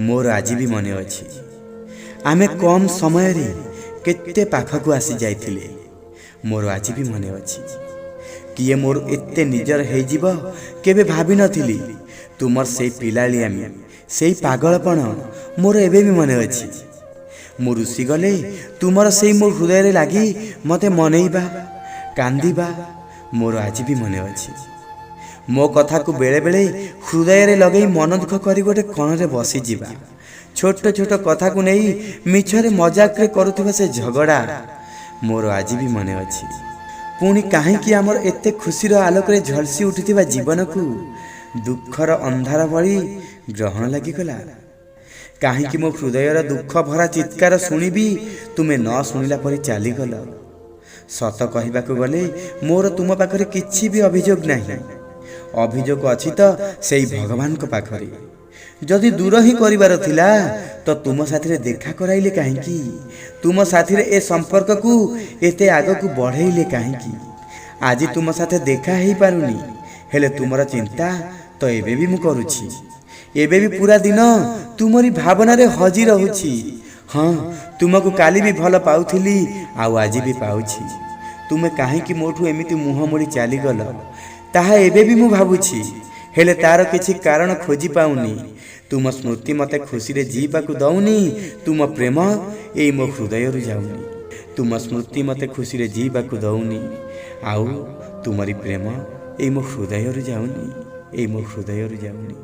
मोर आज भी मन अच्छी आमे कम समय रे केते पाखकू आसी जाइथिले। मोर आज भी मन अच्छी किए मोर एते निजर हे जीव केबे भाभी नथिली। तुमर से पिलालियामी से पागलपण मोर एबे भी मन अच्छी। मु रुसी गले तुमर से मो हृदय रे लागी मते मनईबा कांदीबा मोर आज भी मन अच्छी। मो कथा को बेले बेले हृदय रे लगई मन दुख करी गोटे कण रे बसी जीवा। छोट छोट कथा को नहीं मिछरे मजाक रे करुथिबा से झगड़ा मोर आज भी मन अच्छी। पुणी काहेकि आमर एते खुशीर आलोक रे झलसी उठिथिबा जीवन को दुखर अंधार भली ग्रहण लागिगला। काहेकि मो हृदयर दुख भरा चित्कार शुणिबी तुमे न शुणिला परि चलीगल। सत कहबाकू गले मोर तुम पाखरे किछि भी अभियोग नाही। अभियोग अछि तो सेई भगवान को पाखरे। जदि दूर ही करिवार थिला तो तुम साथी रे देखा कराइले काहेकि? तुम साथी रे ए संपर्क को एते आग को बढ़ाइले काहेकि? आज तुम साथे देखा ही पारुनी हेले तुमरा चिंता तो एबे भी मु करूछि। एबे भी पूरा दिन तुमरी भावना रे हजी रहूछि। हाँ तुमको काली भी भल पाउथिली आउ आज भी पाउछि। तुमे काहेकि मोठू एमिति मुह मोड़ी चली गल ताहा एबे भी मु भाबुछि हेले तार किछि कारण खोजी पाउनी। तुम स्मृति मते खुशी रे जीवाकू दउनी। तुम प्रेम एई मो हृदय रु जाउनी। तुम स्मृति मते खुशी रे जीवाकू दउनी आउ तुमरी प्रेम एई मो हृदय रु जाउनी। एई मो हृदय रु जाउनी।